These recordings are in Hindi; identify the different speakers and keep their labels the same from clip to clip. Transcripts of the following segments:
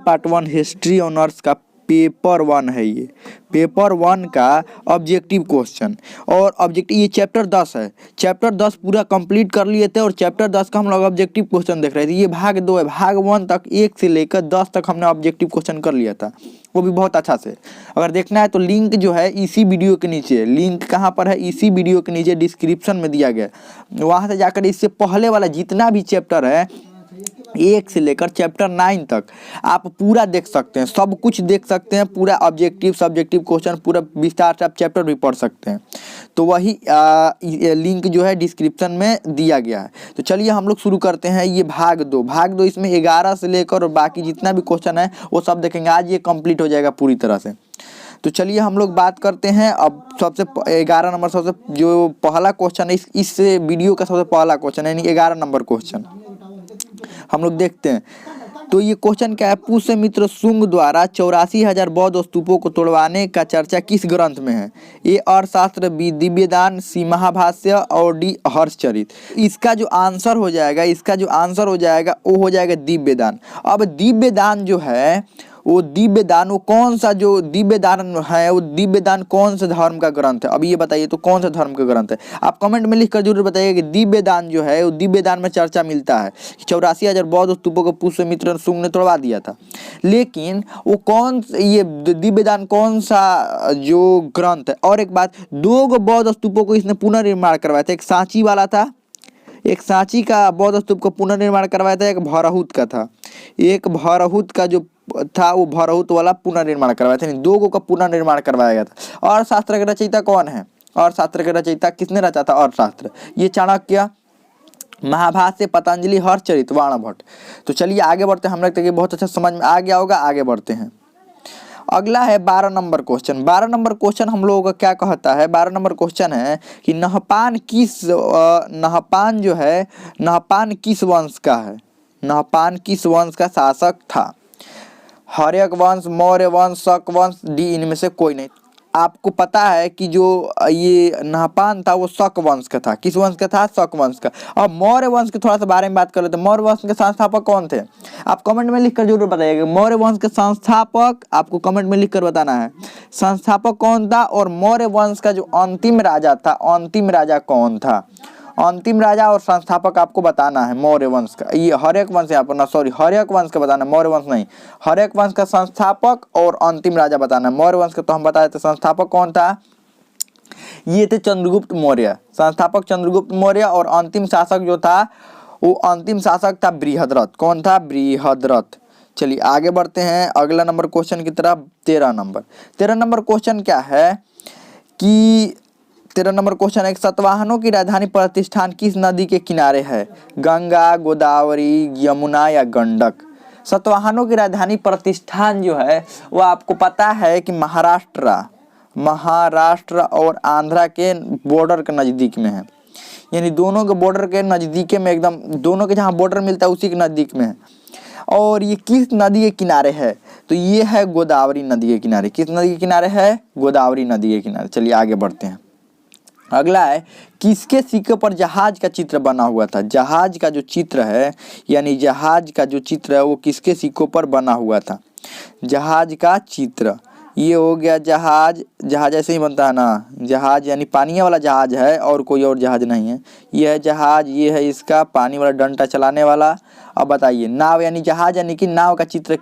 Speaker 1: पार्ट 1 हिस्ट्री ऑनर्स का पेपर 1 है। ये पेपर 1 का ऑब्जेक्टिव क्वेश्चन और ऑब्जेक्टिव, ये चैप्टर 10 है। चैप्टर 10 पूरा कंप्लीट कर लिए थे और चैप्टर 10 का हम लोग ऑब्जेक्टिव क्वेश्चन देख रहे थे। ये भाग 2 है। भाग 1 तक 1 से लेकर 10 तक हमने ऑब्जेक्टिव क्वेश्चन कर लिया था, वो भी बहुत अच्छा से। अगर देखना है तो लिंक जो है इसी वीडियो के नीचे, लिंक कहाँ पर है, इसी वीडियो के नीचे डिस्क्रिप्शन में दिया गया, वहाँ से जाकर इससे पहले वाला जितना भी चैप्टर है 1 से लेकर चैप्टर 9 तक आप पूरा देख सकते हैं, सब कुछ देख सकते हैं, पूरा ऑब्जेक्टिव सब्जेक्टिव क्वेश्चन पूरा विस्तार से आप चैप्टर भी पढ़ सकते हैं। तो वही लिंक जो है डिस्क्रिप्शन में दिया गया है। तो चलिए हम लोग शुरू करते हैं। ये भाग 2, भाग 2 इसमें 11 से लेकर और बाकी जितना भी क्वेश्चन है वो सब देखेंगे। आज ये कंप्लीट हो जाएगा पूरी तरह से। तो चलिए हम लोग बात करते हैं अब सबसे 11 नंबर, सबसे जो पहला क्वेश्चन है इस वीडियो का सबसे पहला क्वेश्चन है, यानी 11 नंबर क्वेश्चन हम लोग देखते हैं। तो ये क्वेश्चन क्या है, पुष्यमित्र शुंग द्वारा 84,000 बौद्ध स्तूपों को तोड़वाने का चर्चा किस ग्रंथ में है? ए अर्थशास्त्र, बी दिव्यदान, सी महाभाष्य और डी हर्षचरित। इसका जो आंसर हो जाएगा वो हो जाएगा दिव्यदान। अब दिव्यदान जो है वो दिव्यदान, वो कौन सा जो दिव्यदान है वो दिव्यदान कौन से धर्म का ग्रंथ है? अब ये बताइए तो कौन सा धर्म का ग्रंथ है? आप कमेंट में लिखकर जरूर बताइए कि दिव्यदान जो है वो दिव्यदान में चर्चा मिलता है कि 84,000 बौद्ध स्तूपों को पुष्यमित्र शुंग ने तोड़वा दिया था। लेकिन वो कौन, ये दिव्यदान कौन सा जो ग्रंथ है? और एक बात, 2 बौद्ध स्तूपों को इसने पुनर्निर्माण करवाया था। एक सांची वाला था, एक सांची का बौद्ध स्तूप को पुनर्निर्माण करवाया था, एक भरहुत का था। एक भरहुत का जो था वो भरहुत वाला पुनर्निर्माण करवाया था, 2 का पुनर्निर्माण करवाया गया था। और शास्त्र के रचयिता कौन है? और शास्त्र के रचयिता किसने रचा था? और शास्त्र, ये चाणक्य, महाभाष्य, पतंजलि, हर्षचरित, बाणभट्ट। तो चलिए आगे बढ़ते हैं। हम लगता है कि बहुत अच्छा समझ में आ गया होगा। आगे बढ़ते हैं। अगला है 12 नंबर क्वेश्चन। 12 नंबर क्वेश्चन हम लोगों का क्या कहता है? 12 नंबर क्वेश्चन है कि नहपान जो है, नहपान किस वंश का है? नहपान किस वंश का शासक था? हर्यक वंश, मौर्य वंश, शक वंश, डी इनमें से कोई नहीं। आपको पता है कि जो ये नहपान था वो शक वंश का था। किस वंश का था? शक वंश का। अब मौर्य वंश के थोड़ा सा बारे में बात कर लेते हैं। मौर्य वंश के संस्थापक कौन थे? आप कमेंट में लिखकर जरूर बताइएगा। मौर्य वंश के संस्थापक आपको कमेंट में लिखकर बताना है, संस्थापक कौन था। और मौर्य वंश का जो अंतिम राजा था, अंतिम राजा कौन था? अंतिम राजा और संस्थापक आपको बताना है मौर्य वंश का। ये हर्यक वंश यहाँ पर ना, सॉरी, हर्यक वंश का बताना है, मौर्य वंश नहीं। हर्यक वंश का संस्थापक और अंतिम राजा बताना है। मौर्य वंश का तो हम बताए थे। संस्थापक कौन था? ये थे चंद्रगुप्त मौर्य। संस्थापक चंद्रगुप्त मौर्य और अंतिम शासक जो था वो अंतिम शासक था बृहद्रथ। कौन था? बृहद्रथ। चलिए आगे बढ़ते हैं अगला नंबर क्वेश्चन की तरफ। 13 नंबर क्वेश्चन क्या है कि 13 नंबर क्वेश्चन है, सतवाहनों की राजधानी प्रतिष्ठान किस नदी के किनारे है? गंगा, गोदावरी, यमुना या गंडक? सतवाहनों की राजधानी प्रतिष्ठान जो है वो आपको पता है कि महाराष्ट्र और आंध्रा के बॉर्डर के नज़दीक में है, यानी दोनों के बॉर्डर के नज़दीक में, एकदम दोनों के जहाँ बॉर्डर मिलता है उसी के नज़दीक में है। और ये किस नदी के किनारे है? तो ये है गोदावरी नदी के किनारे। किस नदी के किनारे है? गोदावरी नदी के किनारे। चलिए आगे बढ़ते हैं। अगला है, किसके सिक्के पर जहाज का चित्र बना हुआ था? जहाज का जो चित्र है, यानी जहाज का जो चित्र है वो किसके सिक्कों पर बना हुआ था? जहाज का चित्र, ये हो गया जहाज। जहाज ऐसे ही बनता है ना, जहाज यानी पानी वाला जहाज है और कोई और जहाज नहीं है। ये है जहाज, ये है इसका पानी वाला डंडा चलाने वाला। अब बताइए, नाव यानी जहाज, यानी कि नाव का चित्र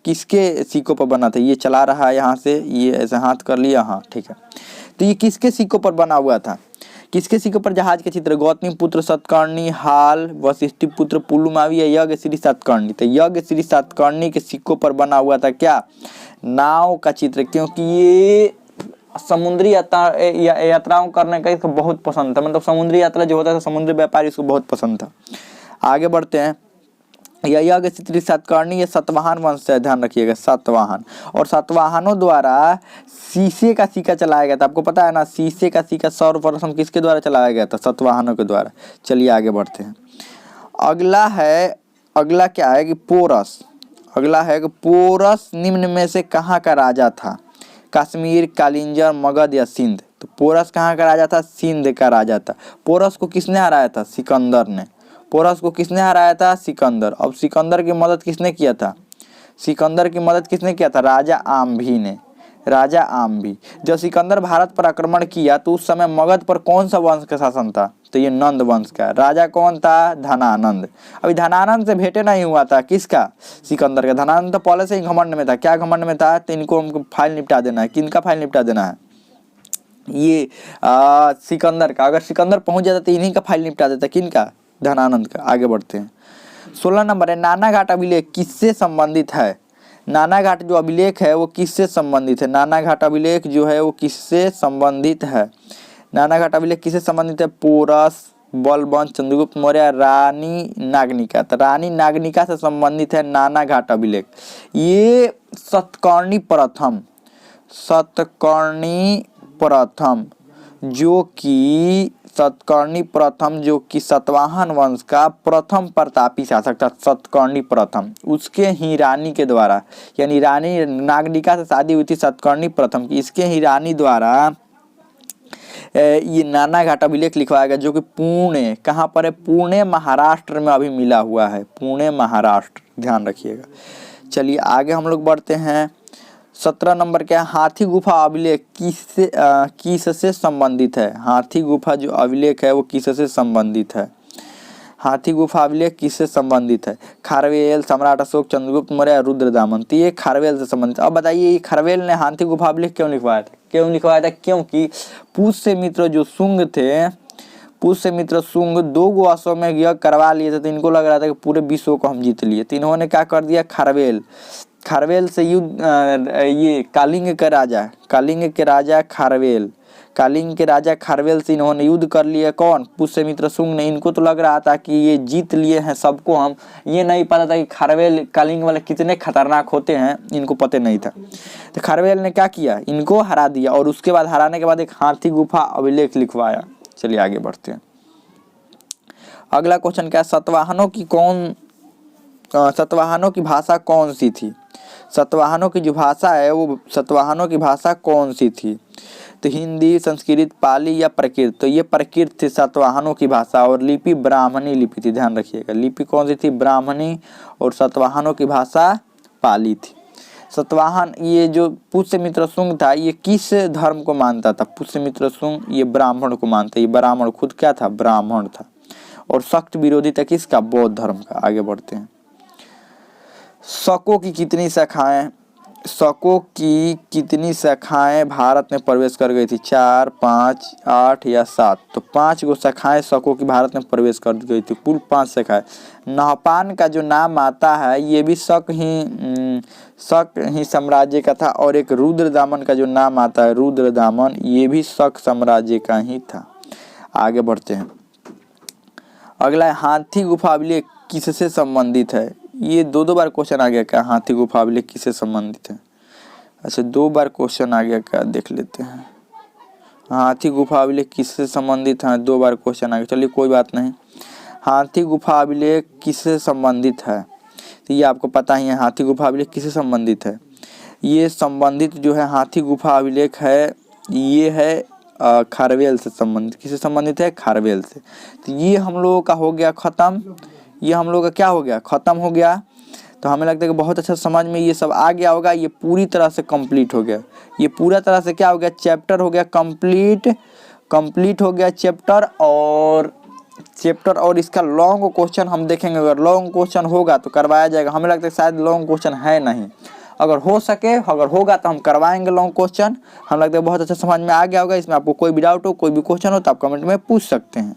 Speaker 1: किसके सिक्कों पर बना था? ये चला रहा है यहाँ से, ये ऐसे हाथ कर लिया, हाँ ठीक है। तो ये किसके सिक्कों पर बना हुआ था? किसके सिक्कों पर जहाज के चित्र? गौतमी पुत्र सतकर्णी, हाल, वशिष्ठ पुत्र पुलुमावी या यज्ञ श्री सातकर्णी? तो यज्ञ श्री सातकर्णी के सिक्कों पर बना हुआ था क्या? नाव का चित्र, क्योंकि ये समुद्री यात्राओं करने का इसको बहुत पसंद था। मतलब समुद्री यात्रा जो होता था, समुद्री व्यापार इसको बहुत पसंद था। आगे बढ़ते हैं। यज्ञ श्री सातकर्णी ये सातवाहन वंश से, ध्यान रखिएगा, सातवाहन। और सातवाहनों द्वारा शीशे का सिक्का चलाया गया था। आपको पता है ना, शीशे का सिक्का सर्वप्रथम किसके द्वारा चलाया गया था? सातवाहनों के द्वारा। चलिए आगे बढ़ते हैं। अगला क्या है कि पोरस। अगला है कि पोरस निम्न में से कहाँ का राजा था? कश्मीर, कालिंजर, मगध या सिंध? तो पोरस कहाँ का राजा था? सिंध का राजा था। पोरस को किसने हराया था? सिकंदर ने। पोरस को किसने हराया था? सिकंदर। अब सिकंदर की मदद किसने किया था? सिकंदर की मदद किसने किया था? राजा आम्भी ने। राजा आम्भी। जब सिकंदर भारत पर आक्रमण किया तो उस समय मगध पर कौन सा वंश का शासन था? तो ये नंद वंश का। राजा कौन था? धनानंद। अभी धनानंद से भेंटे नहीं हुआ था, किसका? सिकंदर का। धनानंद तो पहले से ही घमंड में था। क्या घमंड में था? तो इनको हमको फाइल निपटा देना है। किनका फाइल निपटा देना है? ये सिकंदर का। अगर सिकंदर पहुंच जाता तो इन्हीं का फाइल निपटा देता। किनका? धनानंद का। आगे बढ़ते हैं। 16 नंबर है, नानाघाट अभिलेख किससे संबंधित है? नानाघाट जो अभिलेख है वो किससे संबंधित है? नानाघाट अभिलेख जो है वो किससे संबंधित है? नानाघाट अभिलेख किससे संबंधित है? पोरस, बलबन, चंद्रगुप्त मौर्य, रानी नागनिका। तो रानी नागनिका से संबंधित है नानाघाट अभिलेख। ये सतकर्णी प्रथम जो कि सतवाहन वंश का प्रथम प्रतापी शासक था। सतकर्णी प्रथम, उसके ही रानी के द्वारा, यानी रानी नागनिका से शादी हुई थी सतकर्णी प्रथम की, इसके ही रानी द्वारा ये नानाघाट अभिलेख लिखवाया गया, जो कि पुणे, कहाँ पर है? पुणे महाराष्ट्र में अभी मिला हुआ है। पुणे महाराष्ट्र, ध्यान रखिएगा। चलिए आगे हम लोग बढ़ते हैं। 17 नंबर क्या है? हाथी गुफा अभिलेख किससे संबंधित है? हाथी गुफा जो अभिलेख है वो किससे संबंधित है? हाथी गुफा अभिलेख किससे संबंधित है? खारवेल, सम्राट अशोक, चंद्रगुप्त मौर्य, रुद्रदामन। तो ये खारवेल से संबंधित। अब बताइए ये खारवेल ने हाथी गुफा अभिलेख क्यों लिखवाया था? क्योंकि पुष्यमित्र जो शुंग थे, पुष्यमित्र शुंग 2 अश्वमेध यज्ञ करवा लिए थे, तो इनको लग रहा था कि पूरे विश्व को हम जीत लिए। तो इन्होंने क्या कर दिया? खारवेल से युद्ध, ये कालिंग के राजा खारवेल से इन्होंने युद्ध कर लिया। कौन? पुष्यमित्र शुंग ने। इनको तो लग रहा था कि ये जीत लिए हैं सबको हम, ये नहीं पता था कि खारवेल कालिंग वाले कितने खतरनाक होते हैं, इनको पता नहीं था। तो खारवेल ने क्या किया? इनको हरा दिया, और उसके बाद हराने के बाद एक हाथी गुफा अभिलेख लिखवाया। चलिए आगे बढ़ते हैं। अगला क्वेश्चन क्या है? सातवाहनों की भाषा कौन सी थी? सातवाहनों की जो भाषा है वो सातवाहनों की भाषा कौन सी थी? तो हिंदी, संस्कृत, पाली या प्राकृत? तो ये प्राकृत थी सातवाहनों की भाषा, और लिपि ब्राह्मणी लिपि थी। ध्यान रखिएगा, लिपि कौन सी थी? ब्राह्मणी। और सातवाहनों की भाषा पाली थी। सातवाहन, ये जो पुष्यमित्र शुंग था ये किस धर्म को मानता था? पुष्यमित्र शुंग ये ब्राह्मण को मानता। ये ब्राह्मण खुद क्या था? ब्राह्मण था। और सख्त विरोधी था किसका? बौद्ध धर्म का। आगे बढ़ते हैं। शकों की कितनी शाखाएं भारत में प्रवेश कर गई थी? 4, 5, 8 या 7? तो 5 गो शाखाएं शकों की भारत में प्रवेश कर गई थी। कुल 5 शाखाएं। नहपान का जो नाम आता है ये भी शक ही साम्राज्य का था, और एक रुद्रदामन का जो नाम आता है रुद्रदामन, ये भी शक साम्राज्य का ही था। आगे बढ़ते हैं। अगला है, हाथी गुफा अभिलेख किससे संबंधित है? ये 2 बार क्वेश्चन आ गया क्या? हाथी गुफा अभिलेख किससे संबंधित है? अच्छा 2 बार क्वेश्चन आ गया क्या? देख लेते हैं। हाथी गुफा अभिलेख किससे संबंधित है? 2 बार क्वेश्चन आ गया। चलिए कोई बात नहीं। हाथी गुफा अभिलेख किससे संबंधित है? तो ये आपको पता ही है, हाथी गुफा अभिलेख किससे संबंधित है? ये संबंधित जो है हाथी गुफा अभिलेख है, ये है खारवेल से संबंधित। किससे संबंधित है? खारवेल से। तो ये हम लोगों का हो गया खत्म। ये हम लोग का क्या हो गया? खत्म हो गया। तो हमें लगता है कि बहुत अच्छा समझ में ये सब आ गया होगा। ये पूरी तरह से कंप्लीट हो गया। ये पूरा तरह से क्या हो गया? चैप्टर हो गया कंप्लीट हो गया चैप्टर। और इसका लॉन्ग क्वेश्चन हम देखेंगे। अगर लॉन्ग क्वेश्चन होगा तो करवाया जाएगा। हमें लगता है शायद लॉन्ग क्वेश्चन है नहीं। अगर होगा तो हम करवाएंगे लॉन्ग क्वेश्चन। हम लगता है बहुत अच्छा समझ में आ गया होगा। इसमें आपको कोई भी डाउट हो, कोई भी क्वेश्चन हो तो आप कमेंट में पूछ सकते हैं।